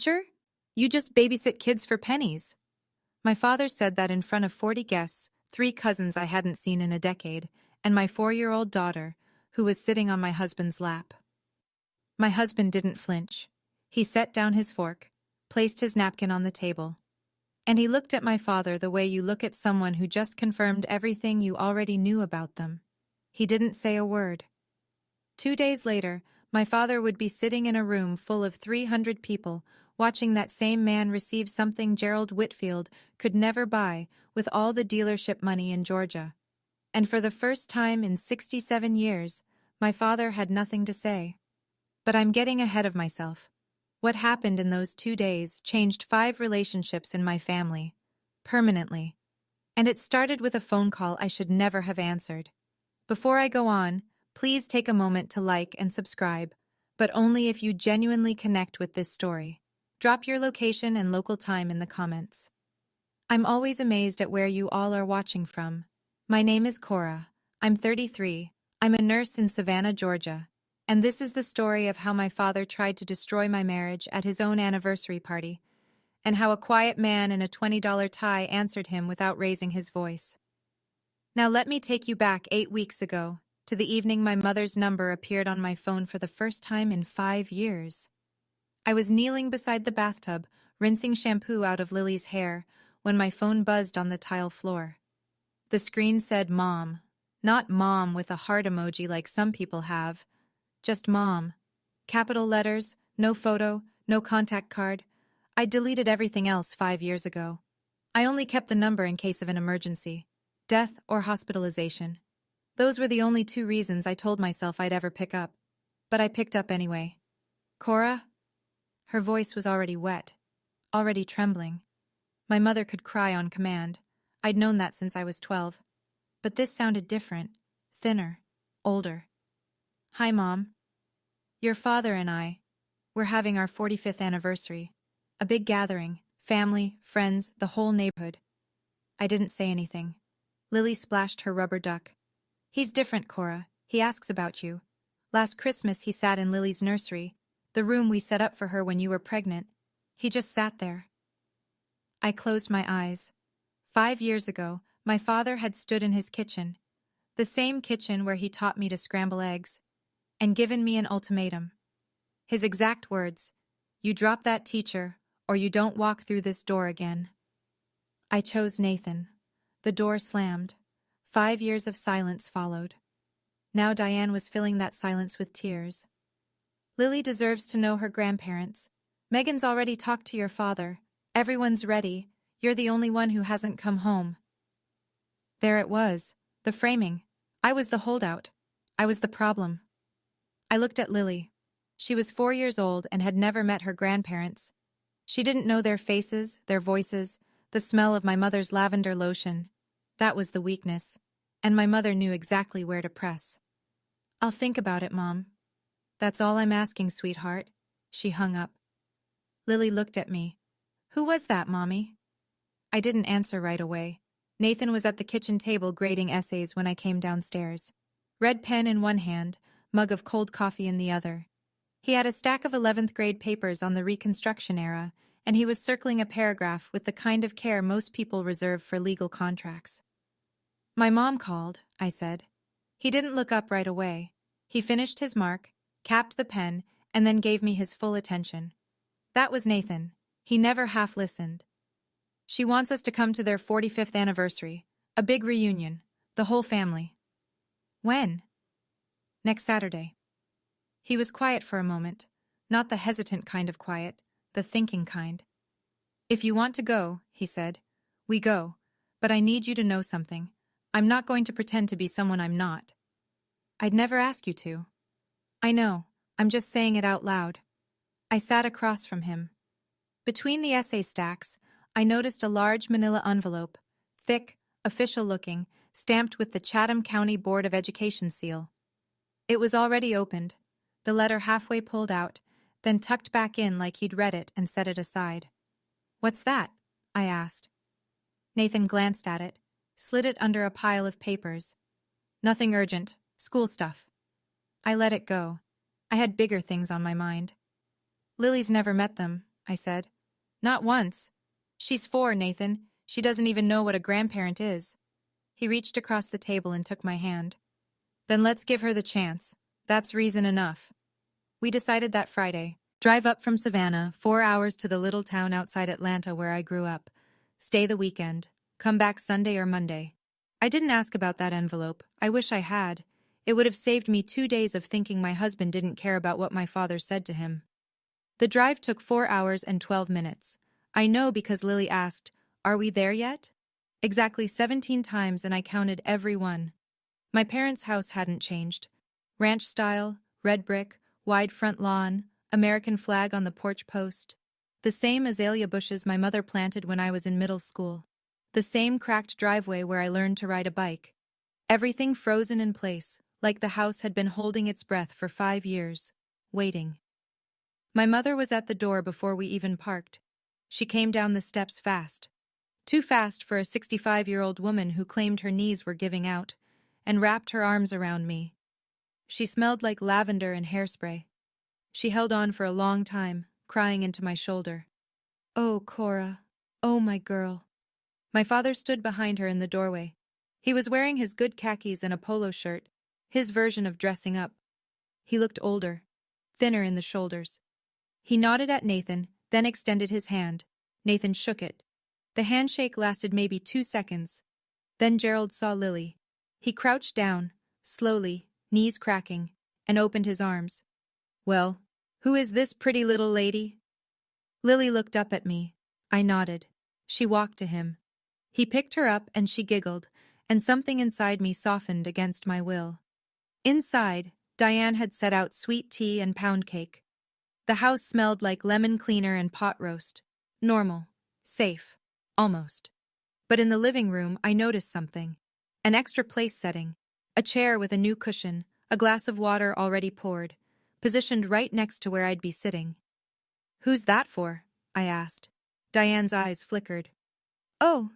teacher? You just babysit kids for pennies." My father said that in front of 40 guests, 3 cousins I hadn't seen in a decade, and my 4-year-old daughter, who was sitting on my husband's lap. My husband didn't flinch. He set down his fork, placed his napkin on the table, and he looked at my father the way you look at someone who just confirmed everything you already knew about them. He didn't say a word. 2 days later, my father would be sitting in a room full of 300 people, watching that same man receive something Gerald Whitfield could never buy with all the dealership money in Georgia. And for the first time in 67 years, my father had nothing to say. But I'm getting ahead of myself. What happened in those 2 days changed 5 relationships in my family, permanently. And it started with a phone call I should never have answered. Before I go on, please take a moment to like and subscribe, but only if you genuinely connect with this story. Drop your location and local time in the comments. I'm always amazed at where you all are watching from. My name is Cora. I'm 33. I'm a nurse in Savannah, Georgia. And this is the story of how my father tried to destroy my marriage at his own anniversary party, and how a quiet man in a $20 tie answered him without raising his voice. Now let me take you back 8 weeks ago, to the evening my mother's number appeared on my phone for the first time in 5 years. I was kneeling beside the bathtub, rinsing shampoo out of Lily's hair, when my phone buzzed on the tile floor. The screen said Mom, not Mom with a heart emoji like some people have, just Mom. Capital letters, no photo, no contact card. I deleted everything else 5 years ago. I only kept the number in case of an emergency, death or hospitalization. Those were the only 2 reasons I told myself I'd ever pick up. But I picked up anyway. Cora? Her voice was already wet, already trembling. My mother could cry on command. I'd known that since I was 12. But this sounded different, thinner, older. Hi, Mom. Your father and I, we're having our 45th anniversary. A big gathering, family, friends, the whole neighborhood. I didn't say anything. Lily splashed her rubber duck. He's different, Cora. He asks about you. Last Christmas he sat in Lily's nursery, the room we set up for her when you were pregnant. He just sat there. I closed my eyes. 5 years ago, my father had stood in his kitchen, the same kitchen where he taught me to scramble eggs, and given me an ultimatum. His exact words, "You drop that teacher, or you don't walk through this door again." I chose Nathan. The door slammed. 5 years of silence followed. Now Diane was filling that silence with tears. Lily deserves to know her grandparents. Megan's already talked to your father. Everyone's ready. You're the only one who hasn't come home. There it was, the framing. I was the holdout. I was the problem. I looked at Lily. She was 4 years old and had never met her grandparents. She didn't know their faces, their voices, the smell of my mother's lavender lotion. That was the weakness, and my mother knew exactly where to press. "I'll think about it, Mom." "That's all I'm asking, sweetheart." She hung up. Lily looked at me. "Who was that, Mommy?" I didn't answer right away. Nathan was at the kitchen table grading essays when I came downstairs. Red pen in one hand, mug of cold coffee in the other. He had a stack of 11th grade papers on the Reconstruction era, and he was circling a paragraph with the kind of care most people reserve for legal contracts. "My mom called," I said. He didn't look up right away. He finished his mark, capped the pen, and then gave me his full attention. That was Nathan. He never half listened. "She wants us to come to their 45th anniversary. A big reunion. The whole family." "When?" "Next Saturday." He was quiet for a moment, not the hesitant kind of quiet, the thinking kind. "If you want to go," he said, "we go, but I need you to know something. I'm not going to pretend to be someone I'm not." "I'd never ask you to." "I know, I'm just saying it out loud." I sat across from him. Between the essay stacks, I noticed a large manila envelope, thick, official-looking, stamped with the Chatham County Board of Education seal. It was already opened, the letter halfway pulled out, then tucked back in like he'd read it and set it aside. "What's that?" I asked. Nathan glanced at it, slid it under a pile of papers. "Nothing urgent, school stuff." I let it go. I had bigger things on my mind. "Lily's never met them. I said. Not once. She's 4, Nathan. She doesn't even know what a grandparent is. He reached across the table and took my hand. Then let's give her the chance. That's reason enough. We decided that Friday. Drive up from Savannah, 4 hours to the little town outside Atlanta where I grew up. Stay the weekend. Come back Sunday or Monday. I didn't ask about that envelope. I wish I had. It would have saved me 2 days of thinking my husband didn't care about what my father said to him. The drive took 4 hours and 12 minutes. I know because Lily asked, "Are we there yet?" Exactly 17 times, and I counted every one. My parents' house hadn't changed. Ranch style, red brick, wide front lawn, American flag on the porch post. The same azalea bushes my mother planted when I was in middle school. The same cracked driveway where I learned to ride a bike. Everything frozen in place, like the house had been holding its breath for 5 years, waiting. My mother was at the door before we even parked. She came down the steps fast. Too fast for a 65-year-old woman who claimed her knees were giving out, and wrapped her arms around me. She smelled like lavender and hairspray. She held on for a long time, crying into my shoulder. "Oh, Cora. Oh, my girl." My father stood behind her in the doorway. He was wearing his good khakis and a polo shirt, his version of dressing up. He looked older, thinner in the shoulders. He nodded at Nathan, then extended his hand. Nathan shook it. The handshake lasted maybe 2 seconds. Then Gerald saw Lily. He crouched down, slowly, knees cracking, and opened his arms. "Well, who is this pretty little lady?" Lily looked up at me. I nodded. She walked to him. He picked her up and she giggled, and something inside me softened against my will. Inside, Diane had set out sweet tea and pound cake. The house smelled like lemon cleaner and pot roast. Normal. Safe. Almost. But in the living room, I noticed something. An extra place setting. A chair with a new cushion, a glass of water already poured, positioned right next to where I'd be sitting. "Who's that for?" I asked. Diane's eyes flickered. "Oh,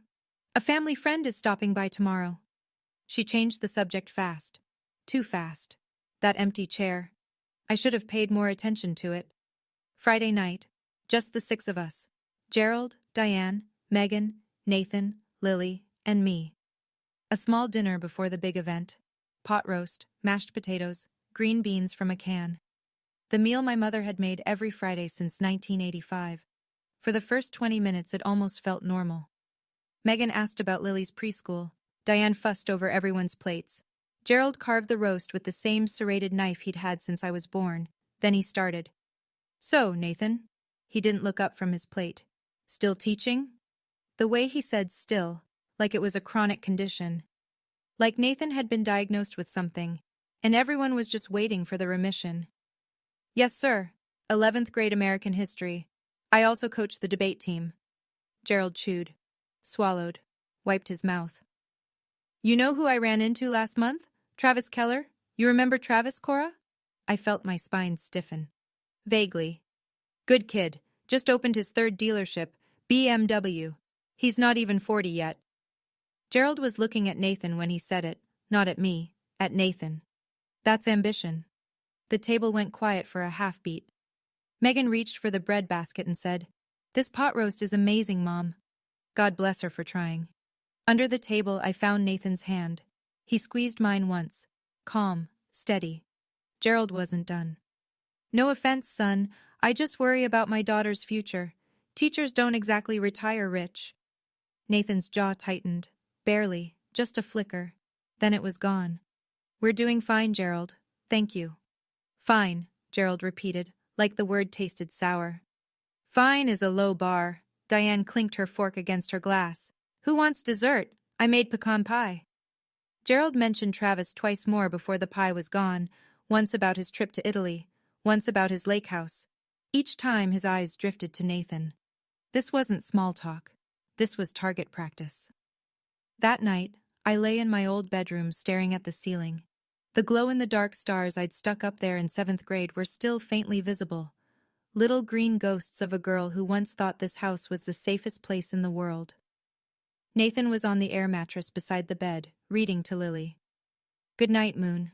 a family friend is stopping by tomorrow." She changed the subject fast. Too fast. That empty chair. I should have paid more attention to it. Friday night. Just the 6 of us. Gerald, Diane, Megan, Nathan, Lily, and me. A small dinner before the big event. Pot roast, mashed potatoes, green beans from a can. The meal my mother had made every Friday since 1985. For the first 20 minutes it almost felt normal. Megan asked about Lily's preschool. Diane fussed over everyone's plates. Gerald carved the roast with the same serrated knife he'd had since I was born. Then he started. "So, Nathan." He didn't look up from his plate. "Still teaching?" The way he said still, like it was a chronic condition. Like Nathan had been diagnosed with something, and everyone was just waiting for the remission. "Yes, sir. 11th grade American history. I also coach the debate team." Gerald chewed, swallowed, wiped his mouth. "You know who I ran into last month? Travis Keller? You remember Travis, Cora?" I felt my spine stiffen. Vaguely. "Good kid. Just opened his 3rd dealership, BMW. He's not even 40 yet." Gerald was looking at Nathan when he said it, not at me, at Nathan. That's ambition. The table went quiet for a half-beat. Megan reached for the bread basket and said, "This pot roast is amazing, Mom." God bless her for trying. Under the table, I found Nathan's hand. He squeezed mine once. Calm, steady. Gerald wasn't done. "No offense, son. I just worry about my daughter's future. Teachers don't exactly retire rich." Nathan's jaw tightened. Barely, just a flicker. Then it was gone. "We're doing fine, Gerald. Thank you." "Fine," Gerald repeated, like the word tasted sour. "Fine is a low bar." Diane clinked her fork against her glass. "Who wants dessert? I made pecan pie." Gerald mentioned Travis twice more before the pie was gone, once about his trip to Italy, once about his lake house. Each time his eyes drifted to Nathan. This wasn't small talk. This was target practice. That night, I lay in my old bedroom staring at the ceiling. The glow-in-the-dark stars I'd stuck up there in 7th grade were still faintly visible. Little green ghosts of a girl who once thought this house was the safest place in the world. Nathan was on the air mattress beside the bed, reading to Lily. "Good night, Moon."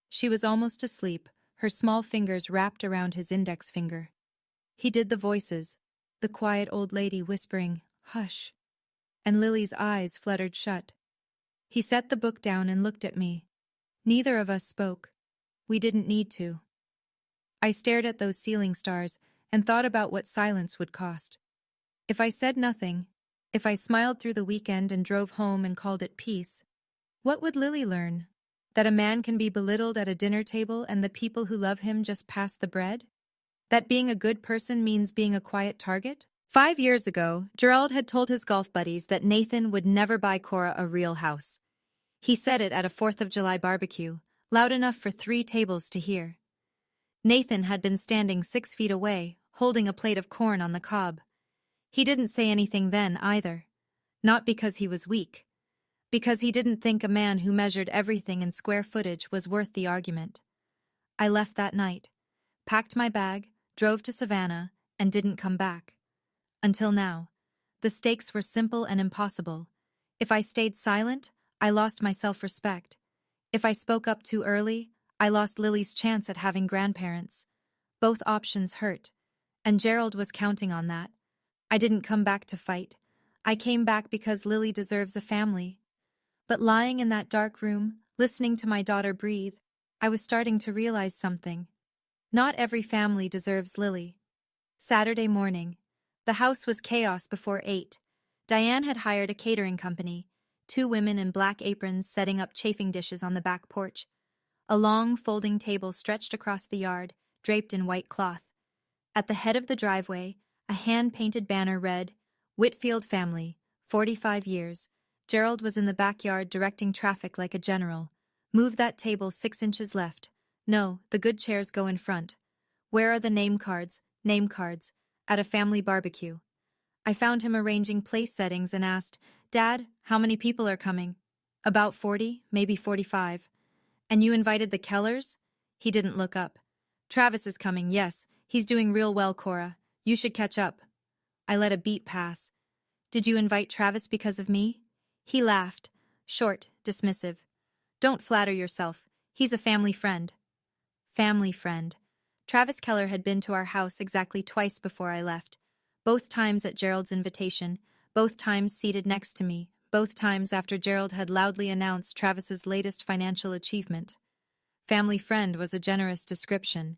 She was almost asleep, her small fingers wrapped around his index finger. He did the voices, The quiet old lady whispering, "Hush," and Lily's eyes fluttered shut. He set the book down and looked at me. Neither of us spoke. We didn't need to. I stared at those ceiling stars and thought about what silence would cost. If I said nothing, if I smiled through the weekend and drove home and called it peace, what would Lily learn? That a man can be belittled at a dinner table and the people who love him just pass the bread? That being a good person means being a quiet target? 5 years ago, Gerald had told his golf buddies that Nathan would never buy Cora a real house. He said it at a 4th of July barbecue, loud enough for 3 tables to hear. Nathan had been standing 6 feet away, holding a plate of corn on the cob. He didn't say anything then either. Not because he was weak. Because he didn't think a man who measured everything in square footage was worth the argument. I left that night, packed my bag, drove to Savannah, and didn't come back. Until now. The stakes were simple and impossible. If I stayed silent, I lost my self-respect. If I spoke up too early, I lost Lily's chance at having grandparents. Both options hurt, and Gerald was counting on that. I didn't come back to fight. I came back because Lily deserves a family. But lying in that dark room, listening to my daughter breathe, I was starting to realize something. Not every family deserves Lily. Saturday morning. The house was chaos before 8. Diane had hired a catering company, 2 women in black aprons setting up chafing dishes on the back porch. A long, folding table stretched across the yard, draped in white cloth. At the head of the driveway, a hand-painted banner read, "Whitfield family, 45 years. Gerald was in the backyard directing traffic like a general. Move that table 6 inches left. No, the good chairs go in front. Where are the name cards? Name cards. At a family barbecue." I found him arranging place settings and asked, "Dad, how many people are coming?" "About 40, maybe 45. "And you invited the Kellers?" He didn't look up. "Travis is coming, yes. He's doing real well, Cora. You should catch up." I let a beat pass. "Did you invite Travis because of me?" He laughed, short, dismissive. "Don't flatter yourself. He's a family friend." Family friend. Travis Keller had been to our house exactly twice before I left. Both times at Gerald's invitation, both times seated next to me, both times after Gerald had loudly announced Travis's latest financial achievement. Family friend was a generous description.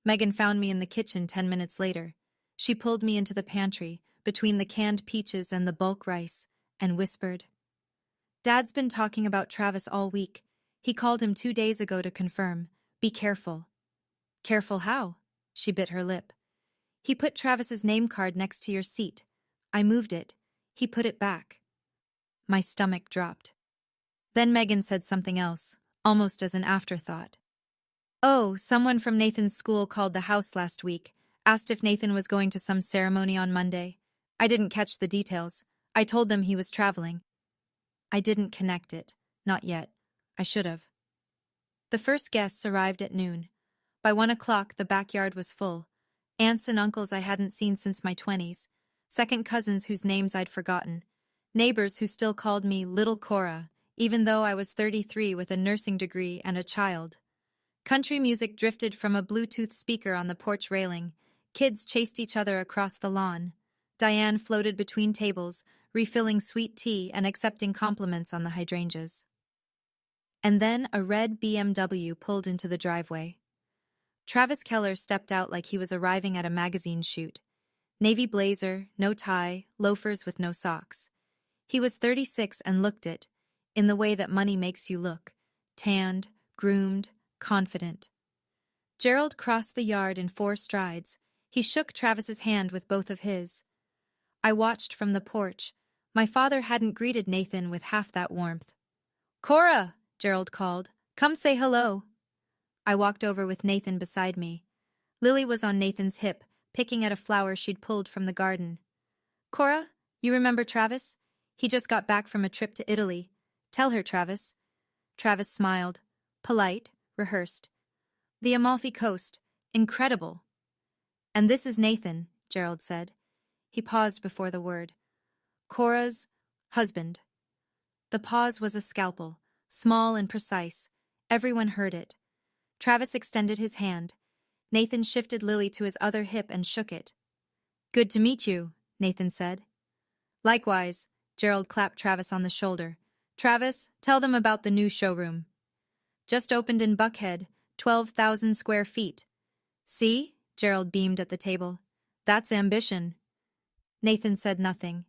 Megan found me in the kitchen 10 minutes later. She pulled me into the pantry, between the canned peaches and the bulk rice, and whispered, "Dad's been talking about Travis all week. He called him 2 days ago to confirm. Be careful." "Careful how?" She bit her lip. "He put Travis's name card next to your seat. I moved it. He put it back." My stomach dropped. Then Megan said something else, almost as an afterthought. "Oh, someone from Nathan's school called the house last week, asked if Nathan was going to some ceremony on Monday. I didn't catch the details. I told them he was traveling." I didn't connect it. Not yet. I should have. The first guests arrived at noon. By 1 o'clock, the backyard was full. Aunts and uncles I hadn't seen since my 20s. Second cousins whose names I'd forgotten. Neighbors who still called me Little Cora, even though I was 33 with a nursing degree and a child. Country music drifted from a Bluetooth speaker on the porch railing. Kids chased each other across the lawn. Diane floated between tables, refilling sweet tea and accepting compliments on the hydrangeas. And then a red BMW pulled into the driveway. Travis Keller stepped out like he was arriving at a magazine shoot. Navy blazer, no tie, loafers with no socks. He was 36 and looked it, in the way that money makes you look. Tanned, groomed, confident. Gerald crossed the yard in 4 strides. He shook Travis's hand with both of his. I watched from the porch. My father hadn't greeted Nathan with half that warmth. "Cora!" Gerald called. "Come say hello." I walked over with Nathan beside me. Lily was on Nathan's hip, picking at a flower she'd pulled from the garden. "Cora, you remember Travis? He just got back from a trip to Italy. Tell her, Travis." Travis smiled. Polite, rehearsed. "The Amalfi Coast. Incredible." "And this is Nathan," Gerald said. He paused before the word. "Cora's husband." The pause was a scalpel, small and precise. Everyone heard it. Travis extended his hand. Nathan shifted Lily to his other hip and shook it. Good to meet you, Nathan said. Likewise, Gerald clapped Travis on the shoulder. Travis, tell them about the new showroom. Just opened in Buckhead, 12,000 square feet. See? Gerald beamed at the table. That's ambition. Nathan said nothing.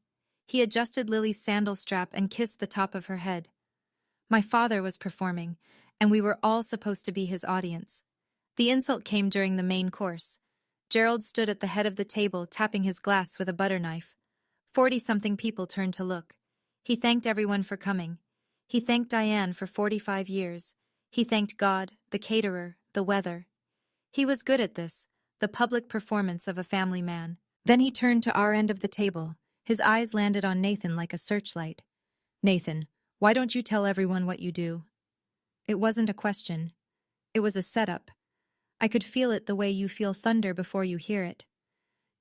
He adjusted Lily's sandal strap and kissed the top of her head. My father was performing, and we were all supposed to be his audience. The insult came during the main course. Gerald stood at the head of the table, tapping his glass with a butter knife. 40-something people turned to look. He thanked everyone for coming. He thanked Diane for 45 years. He thanked God, the caterer, the weather. He was good at this, the public performance of a family man. Then he turned to our end of the table. His eyes landed on Nathan like a searchlight. Nathan, why don't you tell everyone what you do? It wasn't a question. It was a setup. I could feel it the way you feel thunder before you hear it.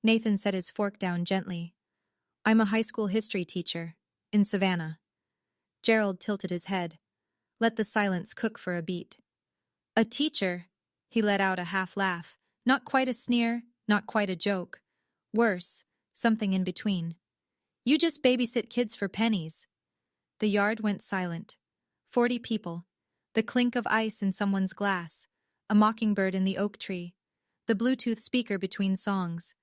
Nathan set his fork down gently. I'm a high school history teacher, in Savannah. Gerald tilted his head. Let the silence cook for a beat. A teacher? He let out a half laugh. Not quite a sneer, not quite a joke. Worse, something in between. You just babysit kids for pennies. The yard went silent. 40 people. The clink of ice in someone's glass. A mockingbird in the oak tree. The Bluetooth speaker between songs.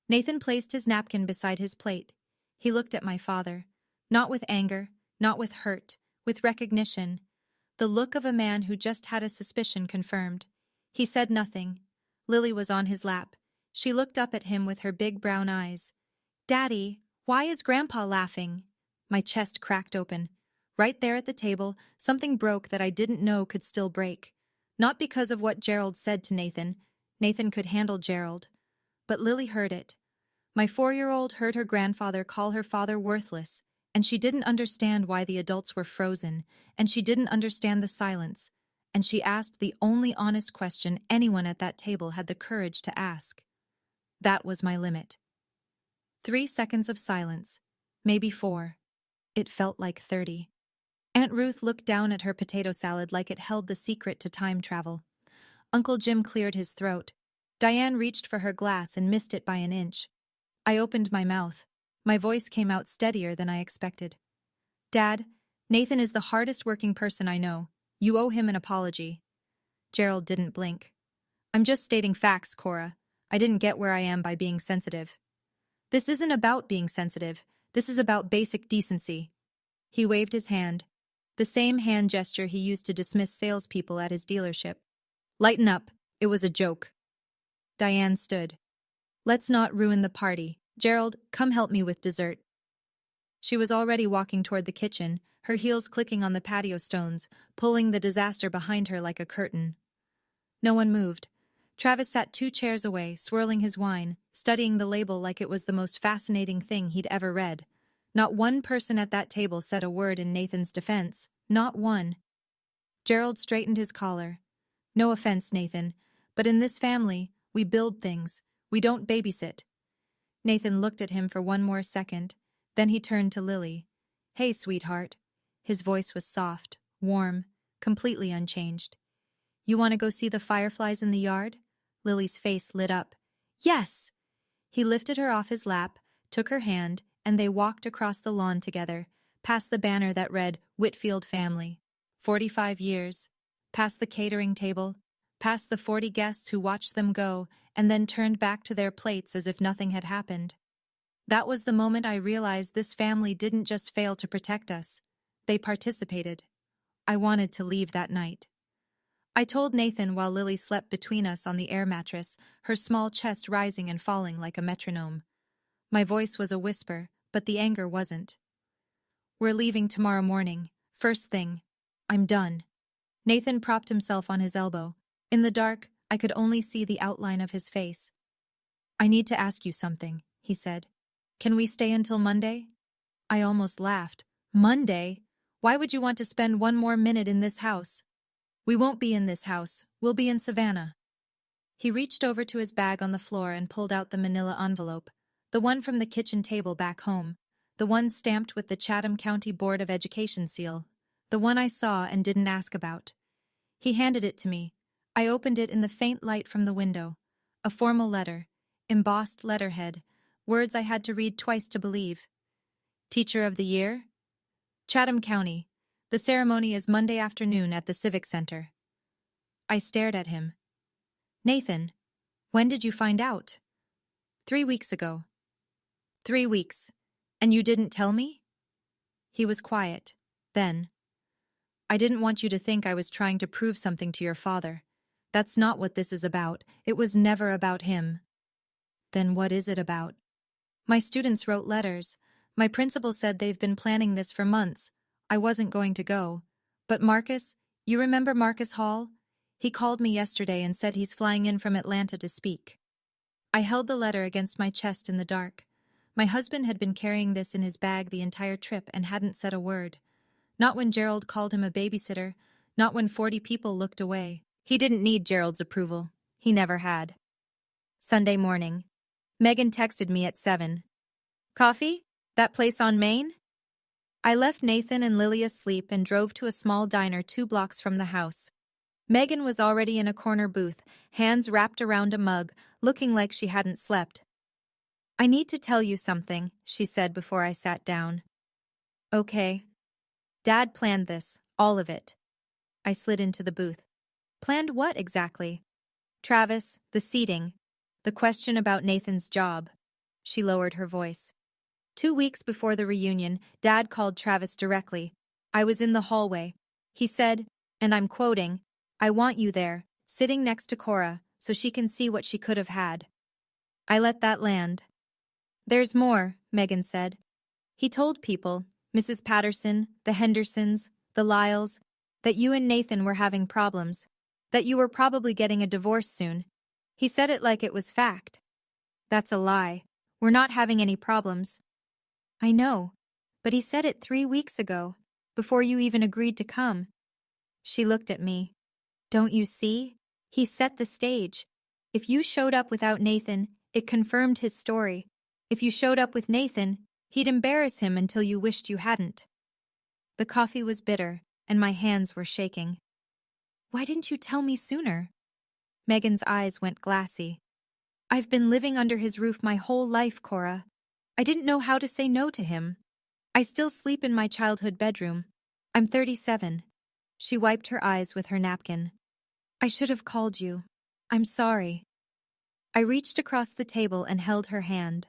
Nathan placed his napkin beside his plate. He looked at my father. Not with anger, not with hurt, with recognition. The look of a man who just had a suspicion confirmed. He said nothing. Lily was on his lap. She looked up at him with her big brown eyes. Daddy, why is Grandpa laughing? My chest cracked open. Right there at the table, something broke that I didn't know could still break. Not because of what Gerald said to Nathan. Nathan could handle Gerald. But Lily heard it. My 4-year-old heard her grandfather call her father worthless, and she didn't understand why the adults were frozen, and she didn't understand the silence, and she asked the only honest question anyone at that table had the courage to ask. That was my limit. 3 seconds of silence, maybe 4. It felt like 30. Aunt Ruth looked down at her potato salad like it held the secret to time travel. Uncle Jim cleared his throat. Diane reached for her glass and missed it by an inch. I opened my mouth. My voice came out steadier than I expected. Dad, Nathan is the hardest working person I know. You owe him an apology. Gerald didn't blink. I'm just stating facts, Cora. I didn't get where I am by being sensitive. This isn't about being sensitive. This is about basic decency. He waved his hand. The same hand gesture he used to dismiss salespeople at his dealership. Lighten up. It was a joke. Diane stood. Let's not ruin the party. Gerald, come help me with dessert. She was already walking toward the kitchen, her heels clicking on the patio stones, pulling the disaster behind her like a curtain. No one moved. Travis sat 2 chairs away, swirling his wine, studying the label like it was the most fascinating thing he'd ever read. Not one person at that table said a word in Nathan's defense. Not one. Gerald straightened his collar. No offense, Nathan, but in this family, we build things. We don't babysit. Nathan looked at him for one more second. Then he turned to Lily. Hey, sweetheart. His voice was soft, warm, completely unchanged. You want to go see the fireflies in the yard? Lily's face lit up. Yes! He lifted her off his lap, took her hand, and they walked across the lawn together, past the banner that read Whitfield Family. 45 years. Past the catering table, past the 40 guests who watched them go and then turned back to their plates as if nothing had happened. That was the moment I realized this family didn't just fail to protect us. They participated. I wanted to leave that night. I told Nathan while Lily slept between us on the air mattress, her small chest rising and falling like a metronome. My voice was a whisper, but the anger wasn't. We're leaving tomorrow morning. First thing. I'm done. Nathan propped himself on his elbow. In the dark, I could only see the outline of his face. I need to ask you something, he said. Can we stay until Monday? I almost laughed. Monday? Why would you want to spend one more minute in this house? We won't be in this house. We'll be in Savannah. He reached over to his bag on the floor and pulled out the manila envelope, the one from the kitchen table back home, the one stamped with the Chatham County Board of Education seal, the one I saw and didn't ask about. He handed it to me. I opened it in the faint light from the window. A formal letter, embossed letterhead, words I had to read twice to believe. Teacher of the Year? Chatham County. The ceremony is Monday afternoon at the Civic Center. I stared at him. Nathan, when did you find out? 3 weeks ago. 3 weeks. And you didn't tell me? He was quiet. Then, I didn't want you to think I was trying to prove something to your father. That's not what this is about. It was never about him. Then what is it about? My students wrote letters. My principal said they've been planning this for months. I wasn't going to go. But Marcus, you remember Marcus Hall? He called me yesterday and said he's flying in from Atlanta to speak. I held the letter against my chest in the dark. My husband had been carrying this in his bag the entire trip and hadn't said a word. Not when Gerald called him a babysitter, not when 40 people looked away. He didn't need Gerald's approval. He never had. Sunday morning. Megan texted me at 7. Coffee? That place on Main? I left Nathan and Lily asleep and drove to a small diner 2 blocks from the house. Megan was already in a corner booth, hands wrapped around a mug, looking like she hadn't slept. I need to tell you something, she said before I sat down. Okay. Dad planned this, all of it. I slid into the booth. Planned what exactly? Travis, the seating, the question about Nathan's job. She lowered her voice. 2 weeks before the reunion, Dad called Travis directly. I was in the hallway. He said, and I'm quoting, I want you there, sitting next to Cora, so she can see what she could have had. I let that land. There's more, Megan said. He told people, Mrs. Patterson, the Hendersons, the Lyles, that you and Nathan were having problems, that you were probably getting a divorce soon. He said it like it was fact. That's a lie. We're not having any problems. I know, but he said it 3 weeks ago, before you even agreed to come. She looked at me. Don't you see? He set the stage. If you showed up without Nathan, it confirmed his story. If you showed up with Nathan, he'd embarrass him until you wished you hadn't. The coffee was bitter, and my hands were shaking. Why didn't you tell me sooner? Megan's eyes went glassy. I've been living under his roof my whole life, Cora. I didn't know how to say no to him. I still sleep in my childhood bedroom. I'm 37. She wiped her eyes with her napkin. I should have called you. I'm sorry. I reached across the table and held her hand.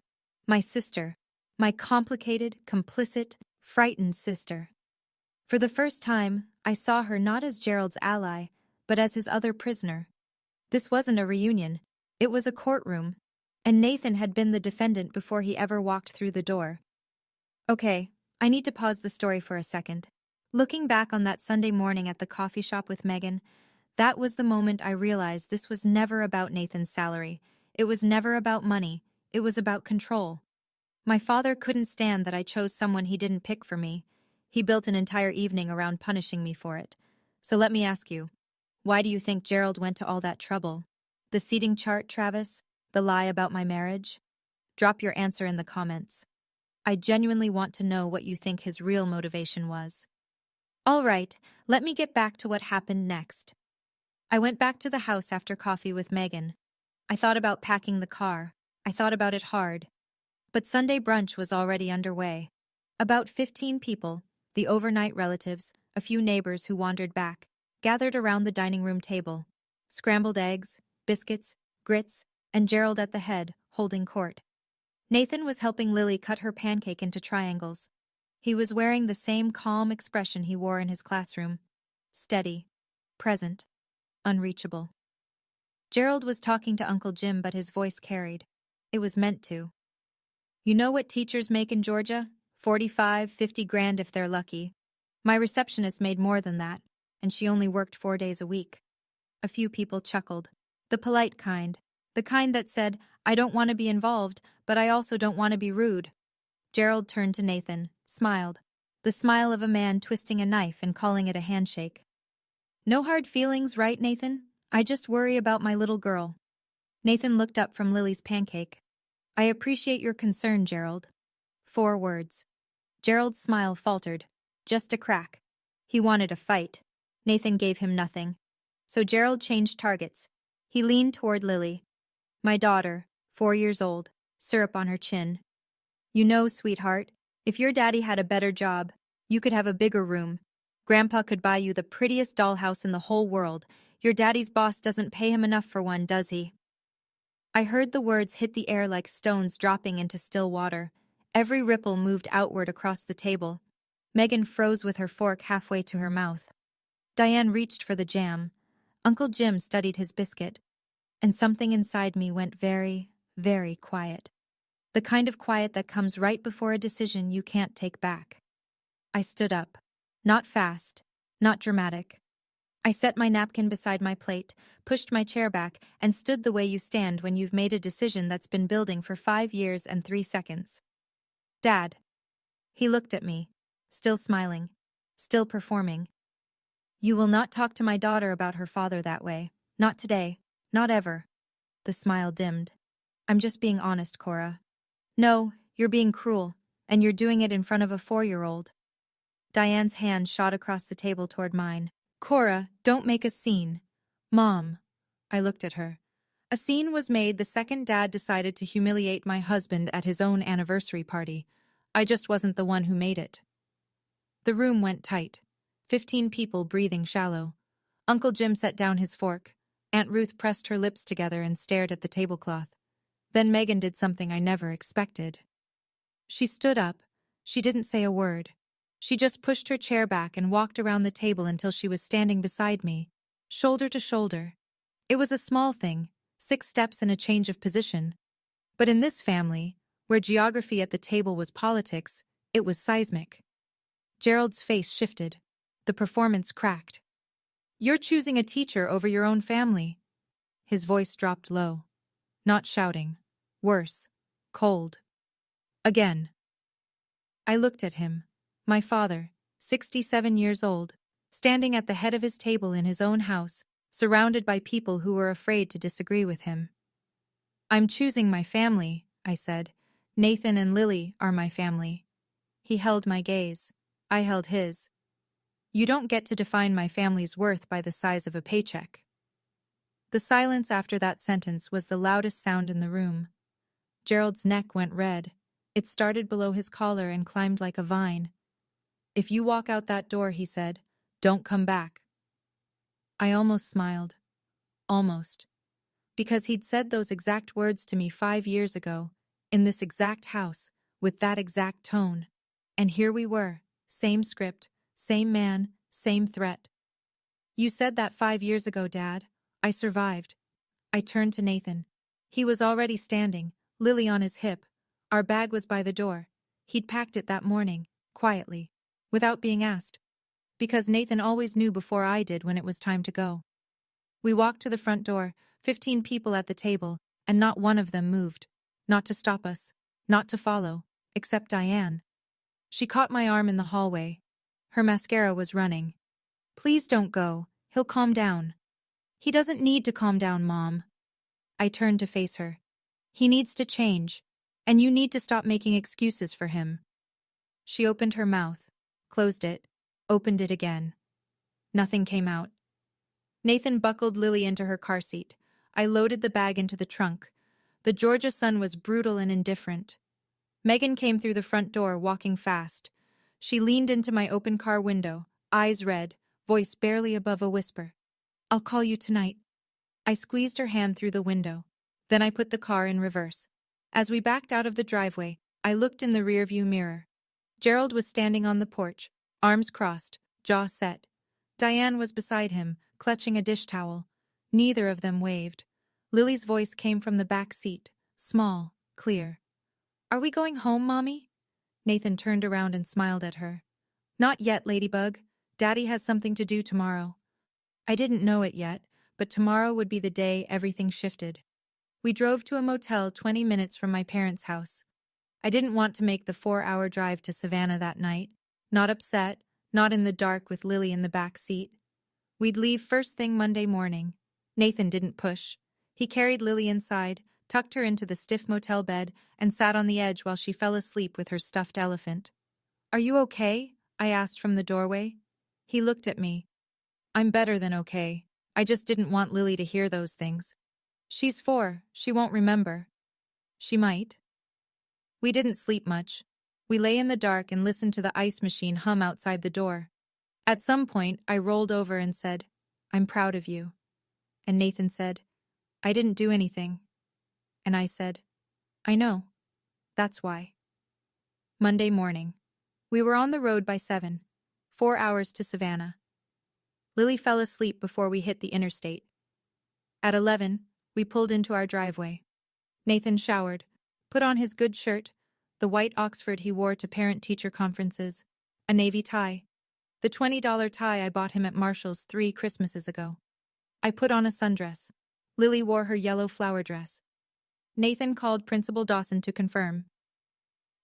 My sister. My complicated, complicit, frightened sister. For the first time, I saw her not as Gerald's ally, but as his other prisoner. This wasn't a reunion. It was a courtroom, and Nathan had been the defendant before he ever walked through the door. Okay, I need to pause the story for a second. Looking back on that Sunday morning at the coffee shop with Megan, that was the moment I realized this was never about Nathan's salary. It was never about money. It was about control. My father couldn't stand that I chose someone he didn't pick for me. He built an entire evening around punishing me for it. So let me ask you, why do you think Gerald went to all that trouble? The seating chart, Travis? The lie about my marriage? Drop your answer in the comments. I genuinely want to know what you think his real motivation was. All right, let me get back to what happened next. I went back to the house after coffee with Megan. I thought about packing the car. I thought about it hard. But Sunday brunch was already underway. About 15 people, the overnight relatives, a few neighbors who wandered back, gathered around the dining room table. Scrambled eggs, biscuits, grits, and Gerald at the head, holding court. Nathan was helping Lily cut her pancake into triangles. He was wearing the same calm expression he wore in his classroom. Steady, present, unreachable. Gerald was talking to Uncle Jim, but his voice carried. It was meant to. You know what teachers make in Georgia? 45, 50 grand if they're lucky. My receptionist made more than that, and she only worked 4 days a week. A few people chuckled. The polite kind. The kind that said, I don't want to be involved, but I also don't want to be rude. Gerald turned to Nathan, smiled. The smile of a man twisting a knife and calling it a handshake. No hard feelings, right, Nathan? I just worry about my little girl. Nathan looked up from Lily's pancake. I appreciate your concern, Gerald. 4 words. Gerald's smile faltered. Just a crack. He wanted a fight. Nathan gave him nothing. So Gerald changed targets. He leaned toward Lily. My daughter, 4 years old, syrup on her chin. You know, sweetheart, if your daddy had a better job, you could have a bigger room. Grandpa could buy you the prettiest dollhouse in the whole world. Your daddy's boss doesn't pay him enough for one, does he? I heard the words hit the air like stones dropping into still water. Every ripple moved outward across the table. Megan froze with her fork halfway to her mouth. Diane reached for the jam. Uncle Jim studied his biscuit. And something inside me went very, very quiet. The kind of quiet that comes right before a decision you can't take back. I stood up. Not fast, not dramatic. I set my napkin beside my plate, pushed my chair back, and stood the way you stand when you've made a decision that's been building for 5 years and 3 seconds. Dad. He looked at me, still smiling, still performing. You will not talk to my daughter about her father that way. Not today. Not ever. The smile dimmed. I'm just being honest, Cora. No, you're being cruel, and you're doing it in front of a 4-year-old. Diane's hand shot across the table toward mine. Cora, don't make a scene. Mom. I looked at her. A scene was made the second Dad decided to humiliate my husband at his own anniversary party. I just wasn't the one who made it. The room went tight. 15 people breathing shallow. Uncle Jim set down his fork. Aunt Ruth pressed her lips together and stared at the tablecloth. Then Megan did something I never expected. She stood up. She didn't say a word. She just pushed her chair back and walked around the table until she was standing beside me, shoulder to shoulder. It was a small thing, 6 steps and a change of position. But in this family, where geography at the table was politics, it was seismic. Gerald's face shifted. The performance cracked. You're choosing a teacher over your own family. His voice dropped low. Not shouting. Worse. Cold. Again. I looked at him. My father, 67 years old, standing at the head of his table in his own house, surrounded by people who were afraid to disagree with him. I'm choosing my family, I said. Nathan and Lily are my family. He held my gaze. I held his. You don't get to define my family's worth by the size of a paycheck. The silence after that sentence was the loudest sound in the room. Gerald's neck went red. It started below his collar and climbed like a vine. If you walk out that door, he said, don't come back. I almost smiled. Almost. Because he'd said those exact words to me 5 years ago, in this exact house, with that exact tone. And here we were, same script, same man, same threat. You said that 5 years ago, Dad. I survived. I turned to Nathan. He was already standing, Lily on his hip. Our bag was by the door. He'd packed it that morning, quietly, without being asked. Because Nathan always knew before I did when it was time to go. We walked to the front door, 15 people at the table, and not one of them moved. Not to stop us, not to follow, except Diane. She caught my arm in the hallway. Her mascara was running. Please don't go. He'll calm down. He doesn't need to calm down, Mom. I turned to face her. He needs to change, and you need to stop making excuses for him. She opened her mouth, closed it, opened it again. Nothing came out. Nathan buckled Lily into her car seat. I loaded the bag into the trunk. The Georgia sun was brutal and indifferent. Megan came through the front door, walking fast. She leaned into my open car window, eyes red, voice barely above a whisper. I'll call you tonight. I squeezed her hand through the window. Then I put the car in reverse. As we backed out of the driveway, I looked in the rearview mirror. Gerald was standing on the porch, arms crossed, jaw set. Diane was beside him, clutching a dish towel. Neither of them waved. Lily's voice came from the back seat, small, clear. Are we going home, Mommy? Nathan turned around and smiled at her. Not yet, Ladybug. Daddy has something to do tomorrow. I didn't know it yet, but tomorrow would be the day everything shifted. We drove to a motel 20 minutes from my parents' house. I didn't want to make the 4-hour drive to Savannah that night. Not upset, not in the dark with Lily in the back seat. We'd leave first thing Monday morning. Nathan didn't push. He carried Lily inside, tucked her into the stiff motel bed, and sat on the edge while she fell asleep with her stuffed elephant. Are you okay? I asked from the doorway. He looked at me. I'm better than okay. I just didn't want Lily to hear those things. She's 4, she won't remember. She might. We didn't sleep much. We lay in the dark and listened to the ice machine hum outside the door. At some point, I rolled over and said, "I'm proud of you." And Nathan said, "I didn't do anything." And I said, "I know. That's why." Monday morning. We were on the road by 7, 4 hours to Savannah. Lily fell asleep before we hit the interstate. At 11, we pulled into our driveway. Nathan showered, put on his good shirt, the white Oxford he wore to parent-teacher conferences, a navy tie, the $20 tie I bought him at Marshall's 3 Christmases ago. I put on a sundress. Lily wore her yellow flower dress. Nathan called Principal Dawson to confirm.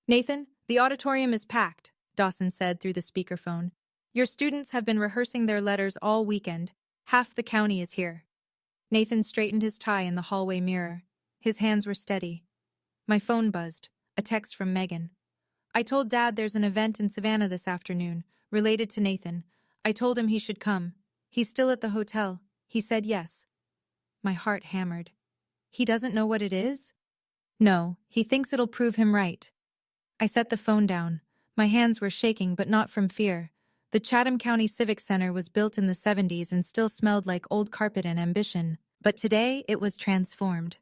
"Nathan, the auditorium is packed," Dawson said through the speakerphone. "Your students have been rehearsing their letters all weekend. Half the county is here." Nathan straightened his tie in the hallway mirror. His hands were steady. My phone buzzed, a text from Megan. "I told Dad there's an event in Savannah this afternoon, related to Nathan. I told him he should come. He's still at the hotel. He said yes." My heart hammered. He doesn't know what it is? No, he thinks it'll prove him right. I set the phone down. My hands were shaking, but not from fear. The Chatham County Civic Center was built in the 70s and still smelled like old carpet and ambition, but today it was transformed.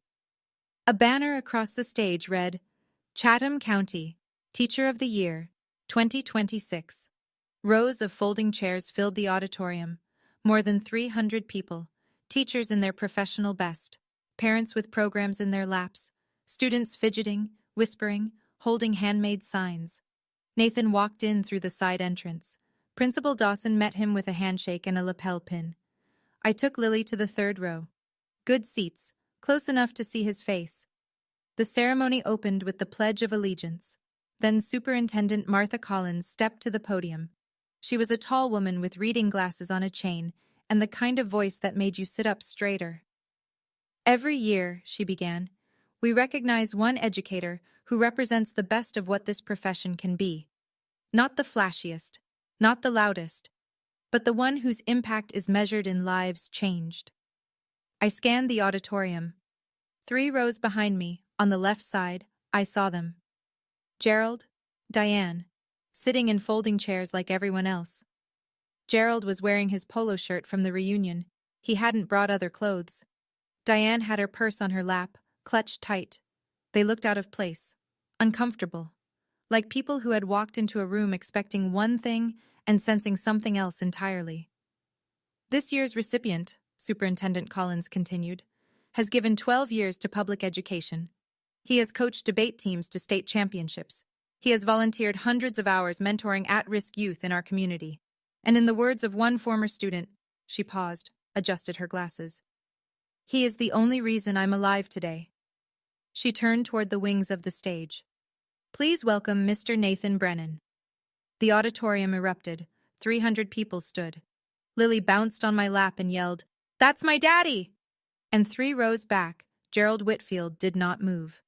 A banner across the stage read, "Chatham County, Teacher of the Year, 2026. Rows of folding chairs filled the auditorium. More than 300 people, teachers in their professional best, parents with programs in their laps, students fidgeting, whispering, holding handmade signs. Nathan walked in through the side entrance. Principal Dawson met him with a handshake and a lapel pin. I took Lily to the 3rd row. Good seats, close enough to see his face. The ceremony opened with the Pledge of Allegiance. Then Superintendent Martha Collins stepped to the podium. She was a tall woman with reading glasses on a chain and the kind of voice that made you sit up straighter. "Every year," she began, "we recognize one educator who represents the best of what this profession can be. Not the flashiest, not the loudest, but the one whose impact is measured in lives changed." I scanned the auditorium. 3 rows behind me, on the left side, I saw them. Gerald, Diane, sitting in folding chairs like everyone else. Gerald was wearing his polo shirt from the reunion. He hadn't brought other clothes. Diane had her purse on her lap, clutched tight. They looked out of place, uncomfortable, like people who had walked into a room expecting one thing and sensing something else entirely. "This year's recipient," Superintendent Collins continued, "has given 12 years to public education. He has coached debate teams to state championships. He has volunteered hundreds of hours mentoring at-risk youth in our community. And in the words of one former student," she paused, adjusted her glasses, "he is the only reason I'm alive today." She turned toward the wings of the stage. "Please welcome Mr. Nathan Brennan." The auditorium erupted. 300 people stood. Lily bounced on my lap and yelled, "That's my daddy!" And 3 rows back, Gerald Whitfield did not move.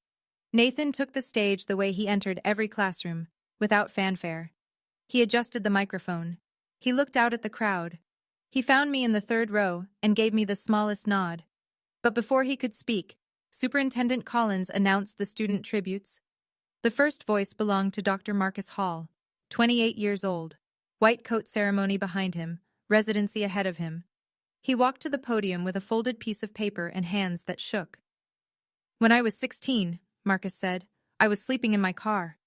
Nathan took the stage the way he entered every classroom, without fanfare. He adjusted the microphone. He looked out at the crowd. He found me in the 3rd row and gave me the smallest nod. But before he could speak, Superintendent Collins announced the student tributes. The first voice belonged to Dr. Marcus Hall, 28 years old, white coat ceremony behind him, residency ahead of him. He walked to the podium with a folded piece of paper and hands that shook. "When I was 16, Marcus said, "I was sleeping in my car."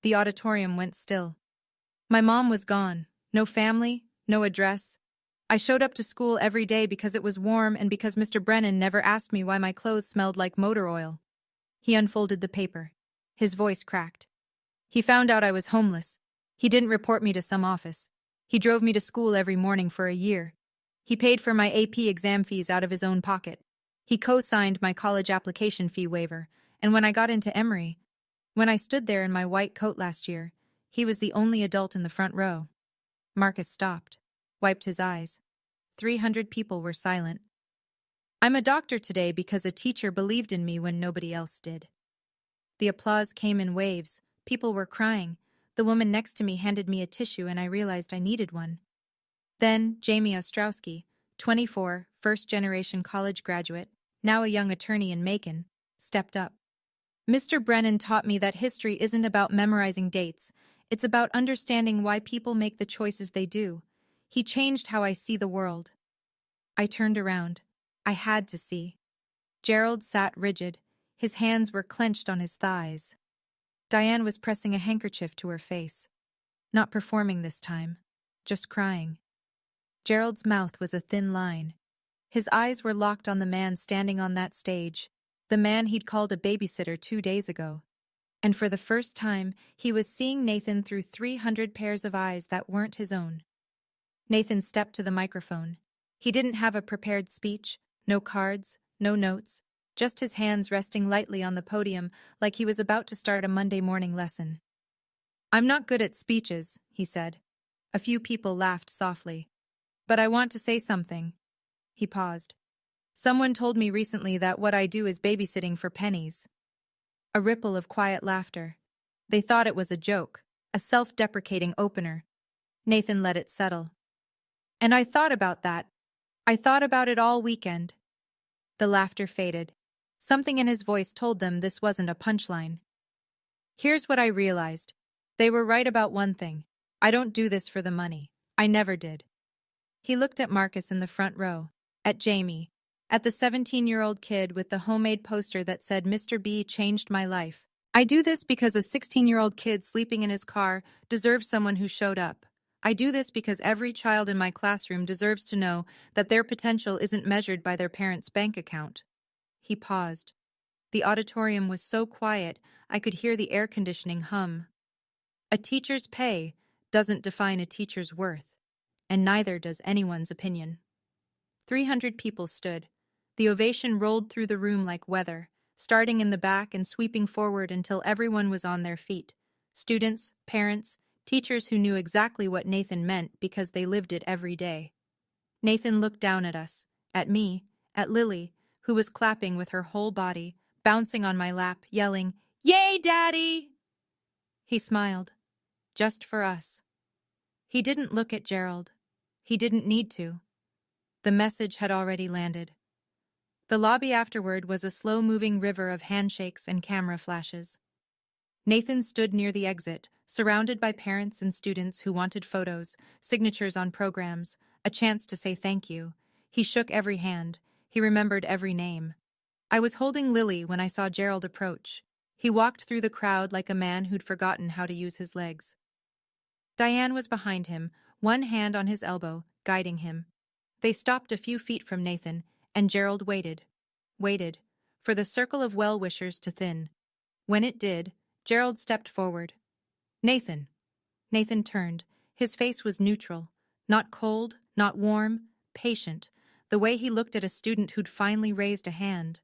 The auditorium went still. "My mom was gone. No family, no address. I showed up to school every day because it was warm and because Mr. Brennan never asked me why my clothes smelled like motor oil." He unfolded the paper. His voice cracked. "He found out I was homeless. He didn't report me to some office. He drove me to school every morning for a year. He paid for my AP exam fees out of his own pocket. He co-signed my college application fee waiver, and when I got into Emory, when I stood there in my white coat last year, he was the only adult in the front row." Marcus stopped, wiped his eyes. 300 people were silent. "I'm a doctor today because a teacher believed in me when nobody else did." The applause came in waves. People were crying. The woman next to me handed me a tissue and I realized I needed one. Then Jamie Ostrowski, 24, first-generation college graduate, now a young attorney in Macon, stepped up. Mr. Brennan taught me that history isn't about memorizing dates, it's about understanding why people make the choices they do. He changed how I see the world. I turned around. I had to see. Gerald sat rigid. His hands were clenched on his thighs. Diane was pressing a handkerchief to her face. Not performing this time. Just crying. Gerald's mouth was a thin line. His eyes were locked on the man standing on that stage, the man he'd called a babysitter 2 days ago. And for the first time, he was seeing Nathan through 300 pairs of eyes that weren't his own. Nathan stepped to the microphone. He didn't have a prepared speech, no cards, no notes, just his hands resting lightly on the podium like he was about to start a Monday morning lesson. "I'm not good at speeches," he said. A few people laughed softly. "But I want to say something." He paused. "Someone told me recently that what I do is babysitting for pennies." A ripple of quiet laughter. They thought it was a joke, a self-deprecating opener. Nathan let it settle. "And I thought about that. I thought about it all weekend." The laughter faded. Something in his voice told them this wasn't a punchline. "Here's what I realized. They were right about one thing. I don't do this for the money. I never did." He looked at Marcus in the front row, at Jamie, at the 17-year-old kid with the homemade poster that said Mr. B changed my life. "I do this because a 16-year-old kid sleeping in his car deserves someone who showed up. I do this because every child in my classroom deserves to know that their potential isn't measured by their parents' bank account." He paused. The auditorium was so quiet I could hear the air conditioning hum. A teacher's pay doesn't define a teacher's worth, and neither does anyone's opinion. 300 people stood. The ovation rolled through the room like weather, starting in the back and sweeping forward until everyone was on their feet. Students, parents, teachers who knew exactly what Nathan meant because they lived it every day. Nathan looked down at us, at me, at Lily, who was clapping with her whole body, bouncing on my lap, yelling, "Yay, Daddy!" He smiled. Just for us. He didn't look at Gerald. He didn't need to. The message had already landed. The lobby afterward was a slow-moving river of handshakes and camera flashes. Nathan stood near the exit, surrounded by parents and students who wanted photos, signatures on programs, a chance to say thank you. He shook every hand. He remembered every name. I was holding Lily when I saw Gerald approach. He walked through the crowd like a man who'd forgotten how to use his legs. Diane was behind him, one hand on his elbow, guiding him. They stopped a few feet from Nathan, and Gerald waited. Waited. For the circle of well-wishers to thin. When it did, Gerald stepped forward. "Nathan." Nathan turned. His face was neutral. Not cold, not warm, patient. The way he looked at a student who'd finally raised a hand.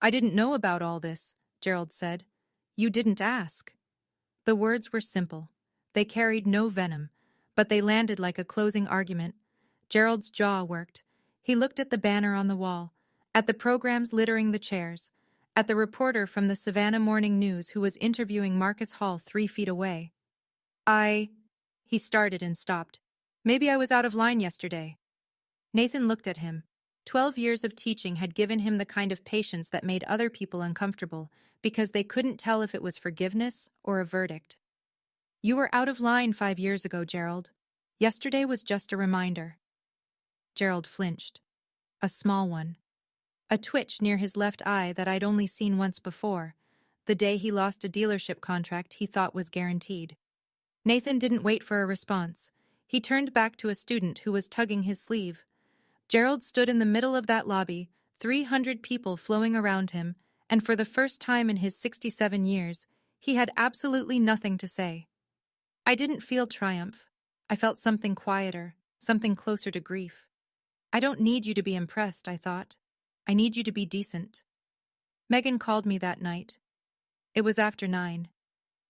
"I didn't know about all this," Gerald said. "You didn't ask." The words were simple. They carried no venom, but they landed like a closing argument. Gerald's jaw worked. He looked at the banner on the wall, at the programs littering the chairs, at the reporter from the Savannah Morning News who was interviewing Marcus Hall 3 feet away. He started and stopped. "Maybe I was out of line yesterday." Nathan looked at him. 12 years of teaching had given him the kind of patience that made other people uncomfortable because they couldn't tell if it was forgiveness or a verdict. "You were out of line 5 years ago, Gerald. Yesterday was just a reminder." Gerald flinched. A small one. A twitch near his left eye that I'd only seen once before, the day he lost a dealership contract he thought was guaranteed. Nathan didn't wait for a response. He turned back to a student who was tugging his sleeve. Gerald stood in the middle of that lobby, 300 people flowing around him, and for the first time in his 67 years, he had absolutely nothing to say. I didn't feel triumph. I felt something quieter, something closer to grief. "I don't need you to be impressed," I thought. "I need you to be decent." Megan called me that night. It was after 9.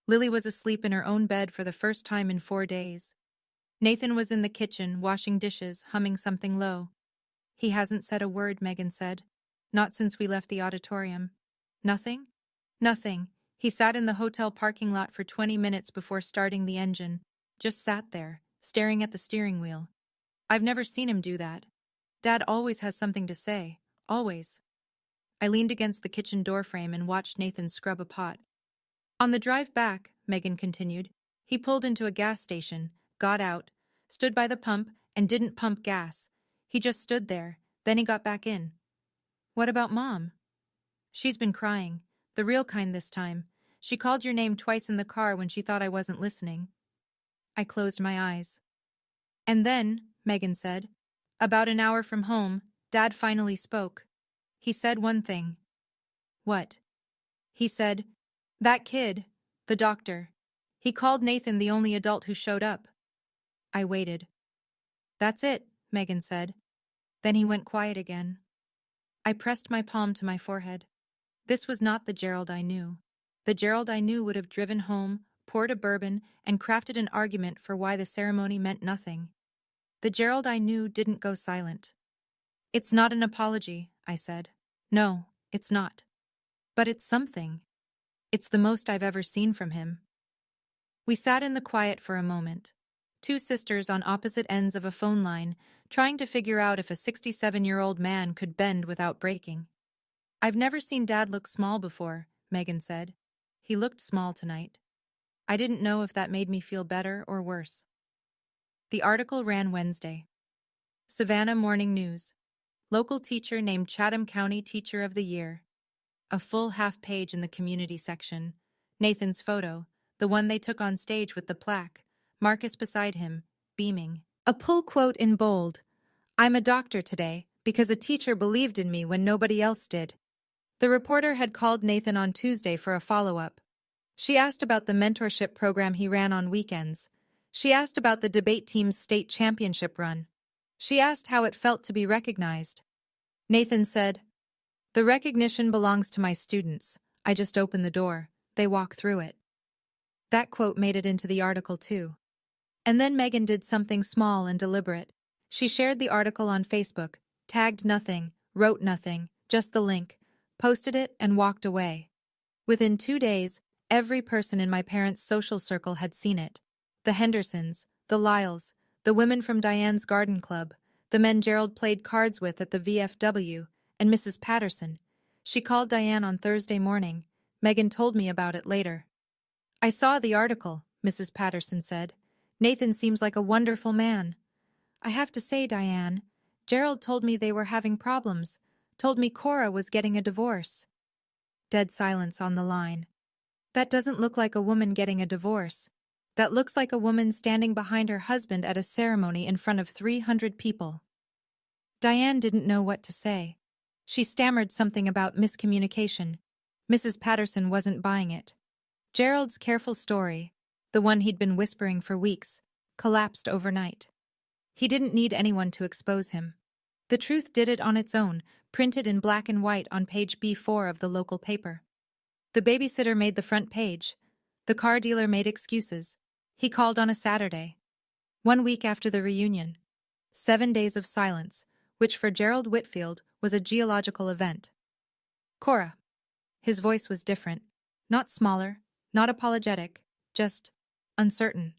Lily was asleep in her own bed for the first time in 4 days. Nathan was in the kitchen, washing dishes, humming something low. "He hasn't said a word," Megan said. "Not since we left the auditorium." "Nothing?" "Nothing. He sat in the hotel parking lot for 20 minutes before starting the engine. Just sat there, staring at the steering wheel. I've never seen him do that. Dad always has something to say. Always." I leaned against the kitchen doorframe and watched Nathan scrub a pot. On the drive back, Megan continued, he pulled into a gas station, got out, stood by the pump, and didn't pump gas. He just stood there, then he got back in. What about Mom? She's been crying, the real kind this time. She called your name twice in the car when she thought I wasn't listening. I closed my eyes. And then, Megan said, about an hour from home, Dad finally spoke. He said one thing. What? He said, that kid, the doctor. He called Nathan the only adult who showed up. I waited. That's it, Megan said. Then he went quiet again. I pressed my palm to my forehead. This was not the Gerald I knew. The Gerald I knew would have driven home, poured a bourbon, and crafted an argument for why the ceremony meant nothing. The Gerald I knew didn't go silent. It's not an apology, I said. No, it's not. But it's something. It's the most I've ever seen from him. We sat in the quiet for a moment. Two sisters on opposite ends of a phone line, trying to figure out if a 67-year-old man could bend without breaking. I've never seen Dad look small before, Megan said. He looked small tonight. I didn't know if that made me feel better or worse. The article ran Wednesday. Savannah Morning News. Local teacher named Chatham County Teacher of the Year. A full half page in the community section. Nathan's photo, the one they took on stage with the plaque. Marcus beside him, beaming. A pull quote in bold. I'm a doctor today because a teacher believed in me when nobody else did. The reporter had called Nathan on Tuesday for a follow-up. She asked about the mentorship program he ran on weekends. She asked about the debate team's state championship run. She asked how it felt to be recognized. Nathan said, the recognition belongs to my students. I just open the door. They walk through it. That quote made it into the article too. And then Megan did something small and deliberate. She shared the article on Facebook, tagged nothing, wrote nothing, just the link, posted it, and walked away. Within 2 days, every person in my parents' social circle had seen it. The Hendersons, the Lyles, the women from Diane's garden club, the men Gerald played cards with at the VFW, and Mrs. Patterson. She called Diane on Thursday morning. Megan told me about it later. I saw the article, Mrs. Patterson said. Nathan seems like a wonderful man. I have to say, Diane, Gerald told me they were having problems, told me Cora was getting a divorce. Dead silence on the line. That doesn't look like a woman getting a divorce. That looks like a woman standing behind her husband at a ceremony in front of 300 people. Diane didn't know what to say. She stammered something about miscommunication. Mrs. Patterson wasn't buying it. Gerald's careful story, the one he'd been whispering for weeks, collapsed overnight. He didn't need anyone to expose him. The truth did it on its own, printed in black and white on page B4 of the local paper. The babysitter made the front page. The car dealer made excuses. He called on a Saturday. 1 week after the reunion. 7 days of silence, which for Gerald Whitfield was a geological event. Cora. His voice was different. Not smaller, not apologetic, just uncertain.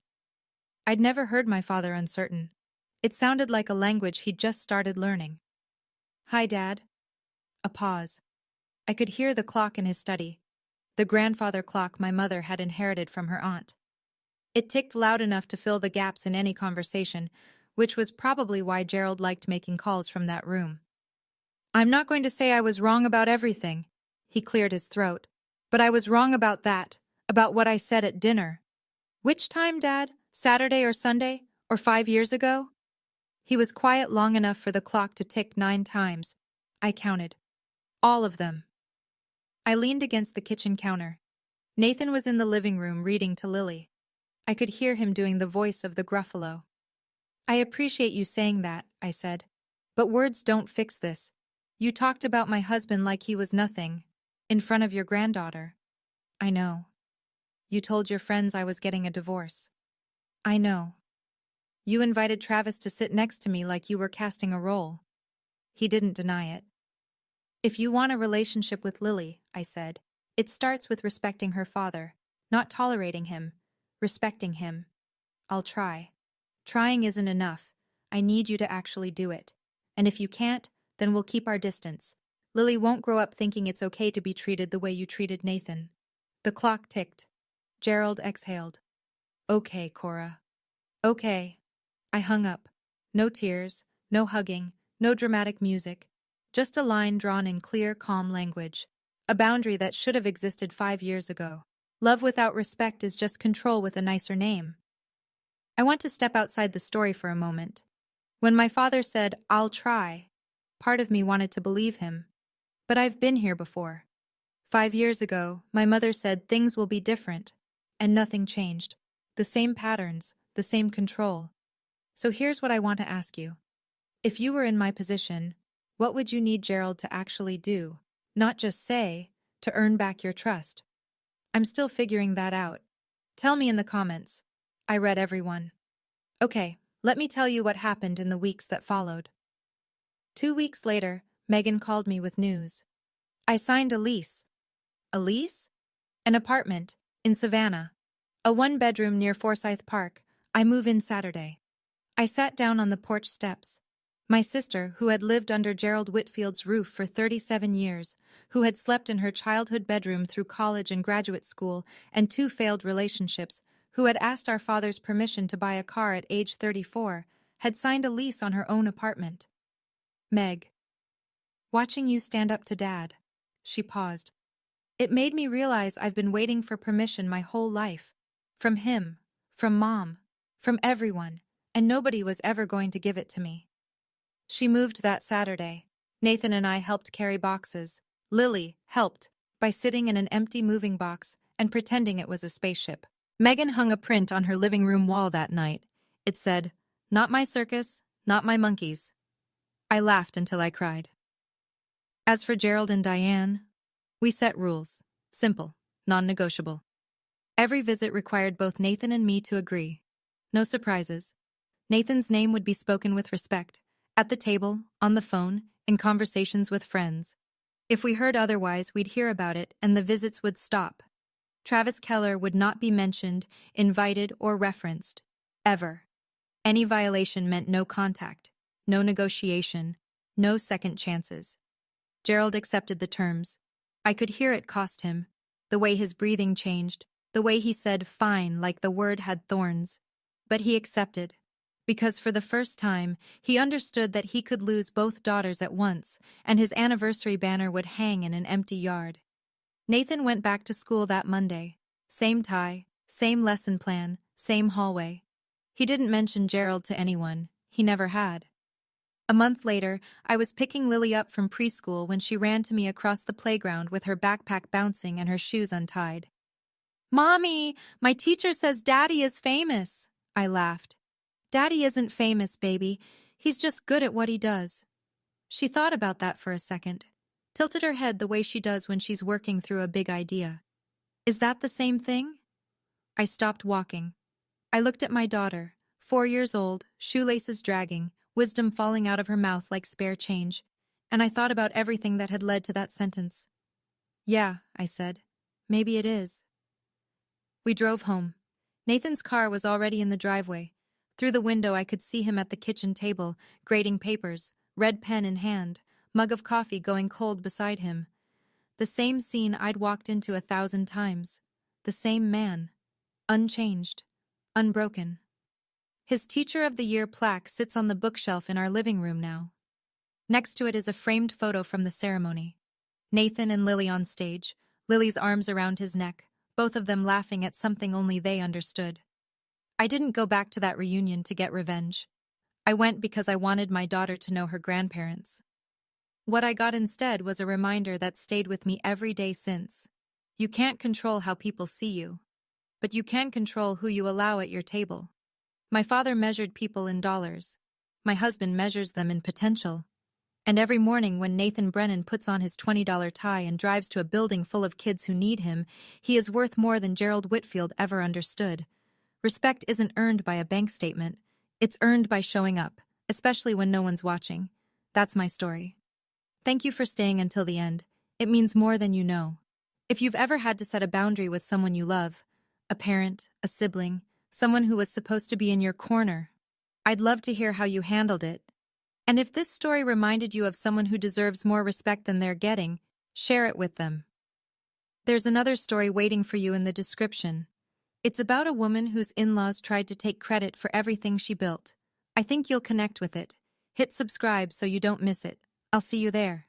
I'd never heard my father uncertain. It sounded like a language he'd just started learning. Hi, Dad. A pause. I could hear the clock in his study, the grandfather clock my mother had inherited from her aunt. It ticked loud enough to fill the gaps in any conversation, which was probably why Gerald liked making calls from that room. I'm not going to say I was wrong about everything, he cleared his throat, but I was wrong about that, about what I said at dinner. Which time, Dad? Saturday or Sunday? Or 5 years ago? He was quiet long enough for the clock to tick 9 times. I counted. All of them. I leaned against the kitchen counter. Nathan was in the living room reading to Lily. I could hear him doing the voice of the Gruffalo. I appreciate you saying that, I said. But words don't fix this. You talked about my husband like he was nothing, in front of your granddaughter. I know. You told your friends I was getting a divorce. I know. You invited Travis to sit next to me like you were casting a role. He didn't deny it. If you want a relationship with Lily, I said, it starts with respecting her father, not tolerating him, respecting him. I'll try. Trying isn't enough. I need you to actually do it. And if you can't, then we'll keep our distance. Lily won't grow up thinking it's okay to be treated the way you treated Nathan. The clock ticked. Gerald exhaled. Okay, Cora. Okay. I hung up. No tears, no hugging, no dramatic music. Just a line drawn in clear, calm language. A boundary that should have existed 5 years ago. Love without respect is just control with a nicer name. I want to step outside the story for a moment. When my father said, "I'll try," part of me wanted to believe him. But I've been here before. 5 years ago, my mother said things will be different. And nothing changed. The same patterns, the same control. So here's what I want to ask you. If you were in my position, what would you need Gerald to actually do? Not just say, to earn back your trust. I'm still figuring that out. Tell me in the comments. I read everyone. Okay, let me tell you what happened in the weeks that followed. 2 weeks later, Megan called me with news. I signed a lease. A lease? An apartment, in Savannah. A one-bedroom near Forsyth Park. I move in Saturday. I sat down on the porch steps. My sister, who had lived under Gerald Whitfield's roof for 37 years, who had slept in her childhood bedroom through college and graduate school and 2 failed relationships, who had asked our father's permission to buy a car at age 34, had signed a lease on her own apartment. Meg. Watching you stand up to Dad. She paused. It made me realize I've been waiting for permission my whole life. From him, from Mom, from everyone, and nobody was ever going to give it to me. She moved that Saturday. Nathan and I helped carry boxes. Lily helped by sitting in an empty moving box and pretending it was a spaceship. Megan hung a print on her living room wall that night. It said, "Not my circus, not my monkeys." I laughed until I cried. As for Gerald and Diane, we set rules. Simple, non-negotiable. Every visit required both Nathan and me to agree. No surprises. Nathan's name would be spoken with respect. At the table, on the phone, in conversations with friends. If we heard otherwise, we'd hear about it and the visits would stop. Travis Keller would not be mentioned, invited, or referenced. Ever. Any violation meant no contact, no negotiation, no second chances. Gerald accepted the terms. I could hear it cost him. The way his breathing changed, the way he said fine like the word had thorns. But he accepted. Because for the first time, he understood that he could lose both daughters at once, and his anniversary banner would hang in an empty yard. Nathan went back to school that Monday. Same tie, same lesson plan, same hallway. He didn't mention Gerald to anyone. He never had. A month later, I was picking Lily up from preschool when she ran to me across the playground with her backpack bouncing and her shoes untied. "Mommy, my teacher says Daddy is famous," I laughed. "Daddy isn't famous, baby. He's just good at what he does." She thought about that for a second, tilted her head the way she does when she's working through a big idea. Is that the same thing? I stopped walking. I looked at my daughter, 4 years old, shoelaces dragging, wisdom falling out of her mouth like spare change, and I thought about everything that had led to that sentence. "Yeah," I said. "Maybe it is." We drove home. Nathan's car was already in the driveway. Through the window I could see him at the kitchen table, grading papers, red pen in hand, mug of coffee going cold beside him. The same scene I'd walked into 1,000 times. The same man. Unchanged. Unbroken. His Teacher of the Year plaque sits on the bookshelf in our living room now. Next to it is a framed photo from the ceremony. Nathan and Lily on stage, Lily's arms around his neck, both of them laughing at something only they understood. I didn't go back to that reunion to get revenge. I went because I wanted my daughter to know her grandparents. What I got instead was a reminder that stayed with me every day since. You can't control how people see you, but you can control who you allow at your table. My father measured people in dollars. My husband measures them in potential. And every morning when Nathan Brennan puts on his $20 tie and drives to a building full of kids who need him, he is worth more than Gerald Whitfield ever understood. Respect isn't earned by a bank statement. It's earned by showing up, especially when no one's watching. That's my story. Thank you for staying until the end. It means more than you know. If you've ever had to set a boundary with someone you love, a parent, a sibling, someone who was supposed to be in your corner, I'd love to hear how you handled it. And if this story reminded you of someone who deserves more respect than they're getting, share it with them. There's another story waiting for you in the description. It's about a woman whose in-laws tried to take credit for everything she built. I think you'll connect with it. Hit subscribe so you don't miss it. I'll see you there.